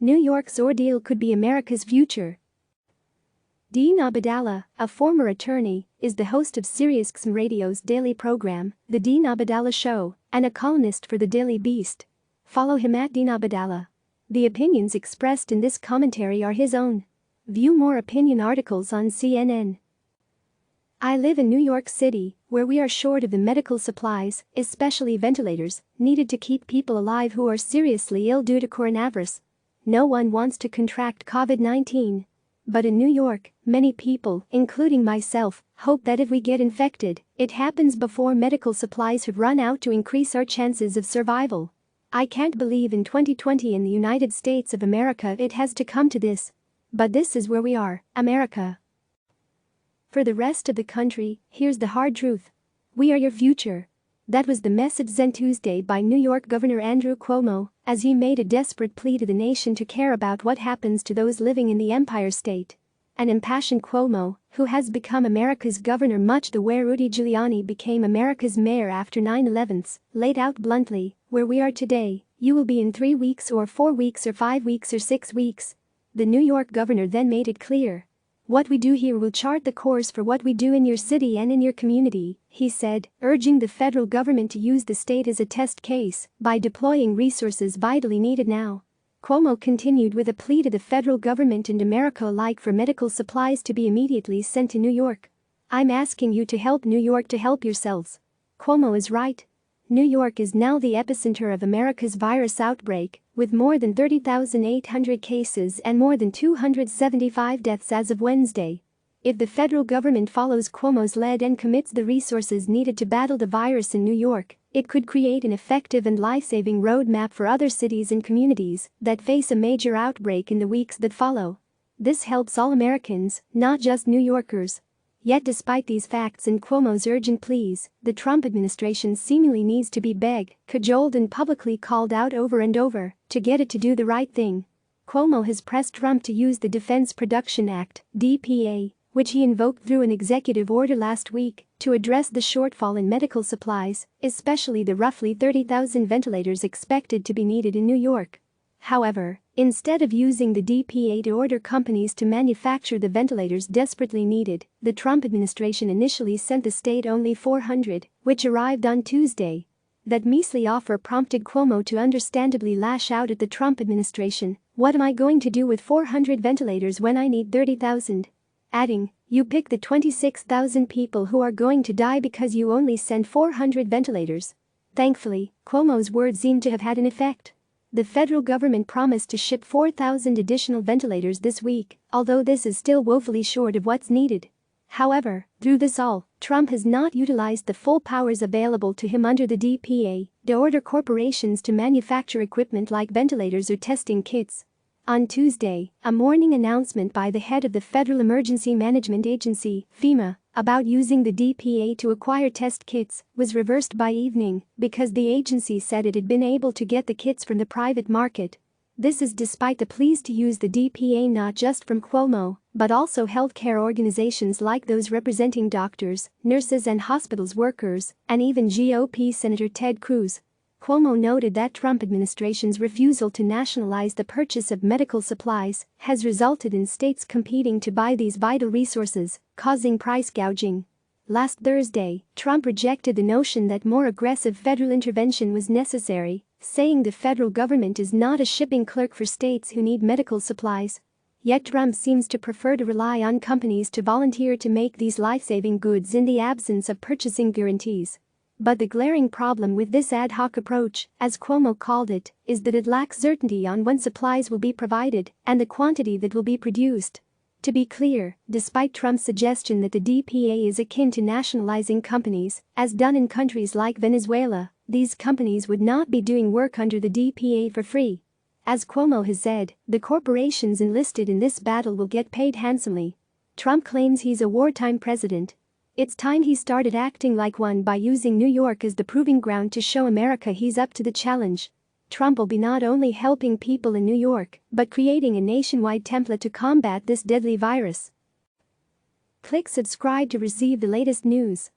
New York's ordeal could be America's future. Dean Obeidallah, a former attorney, is the host of SiriusXM Radio's daily program, The Dean Obeidallah Show, and a columnist for the Daily Beast. Follow him at Dean Obeidallah. The opinions expressed in this commentary are his own. View more opinion articles on CNN. I live in New York City, where we are short of the medical supplies, especially ventilators, needed to keep people alive who are seriously ill due to coronavirus. No one wants to contract COVID-19. But in New York, many people, including myself, hope that if we get infected, it happens before medical supplies have run out to increase our chances of survival. I can't believe in 2020 in the United States of America it has to come to this. But this is where we are, America. For the rest of the country, here's the hard truth. We are your future. That was the message sent Tuesday by New York Governor Andrew Cuomo, as he made a desperate plea to the nation to care about what happens to those living in the Empire State. An impassioned Cuomo, who has become America's governor much the way Rudy Giuliani became America's mayor after 9/11, laid out bluntly, where we are today, you will be in 3 weeks or 4 weeks or 5 weeks or 6 weeks. The New York governor then made it clear. What we do here will chart the course for what we do in your city and in your community, he said, urging the federal government to use the state as a test case by deploying resources vitally needed now. Cuomo continued with a plea to the federal government and America alike for medical supplies to be immediately sent to New York. I'm asking you to help New York to help yourselves. Cuomo is right. New York is now the epicenter of America's virus outbreak, with more than 30,800 cases and more than 275 deaths as of Wednesday. If the federal government follows Cuomo's lead and commits the resources needed to battle the virus in New York, it could create an effective and life-saving roadmap for other cities and communities that face a major outbreak in the weeks that follow. This helps all Americans, not just New Yorkers. Yet despite these facts and Cuomo's urgent pleas, the Trump administration seemingly needs to be begged, cajoled and publicly called out over and over to get it to do the right thing. Cuomo has pressed Trump to use the Defense Production Act, DPA, which he invoked through an executive order last week, to address the shortfall in medical supplies, especially the roughly 30,000 ventilators expected to be needed in New York. However, instead of using the DPA to order companies to manufacture the ventilators desperately needed, the Trump administration initially sent the state only 400, which arrived on Tuesday. That measly offer prompted Cuomo to understandably lash out at the Trump administration. What am I going to do with 400 ventilators when I need 30,000? Adding, you pick the 26,000 people who are going to die because you only sent 400 ventilators. Thankfully, Cuomo's words seem to have had an effect. The federal government promised to ship 4,000 additional ventilators this week, although this is still woefully short of what's needed. However, through this all, Trump has not utilized the full powers available to him under the DPA to order corporations to manufacture equipment like ventilators or testing kits. On Tuesday, a morning announcement by the head of the Federal Emergency Management Agency, FEMA, about using the DPA to acquire test kits was reversed by evening because the agency said it had been able to get the kits from the private market. This is despite the pleas to use the DPA not just from Cuomo, but also healthcare organizations like those representing doctors, nurses and hospitals workers, and even GOP Senator Ted Cruz. Cuomo noted that Trump administration's refusal to nationalize the purchase of medical supplies has resulted in states competing to buy these vital resources, causing price gouging. Last Thursday, Trump rejected the notion that more aggressive federal intervention was necessary, saying the federal government is not a shipping clerk for states who need medical supplies. Yet Trump seems to prefer to rely on companies to volunteer to make these life-saving goods in the absence of purchasing guarantees. But the glaring problem with this ad hoc approach, as Cuomo called it, is that it lacks certainty on when supplies will be provided and the quantity that will be produced. To be clear, despite Trump's suggestion that the DPA is akin to nationalizing companies, as done in countries like Venezuela, these companies would not be doing work under the DPA for free. As Cuomo has said, the corporations enlisted in this battle will get paid handsomely. Trump claims he's a wartime president. It's time he started acting like one by using New York as the proving ground to show America he's up to the challenge. Trump will be not only helping people in New York, but creating a nationwide template to combat this deadly virus. Click subscribe to receive the latest news.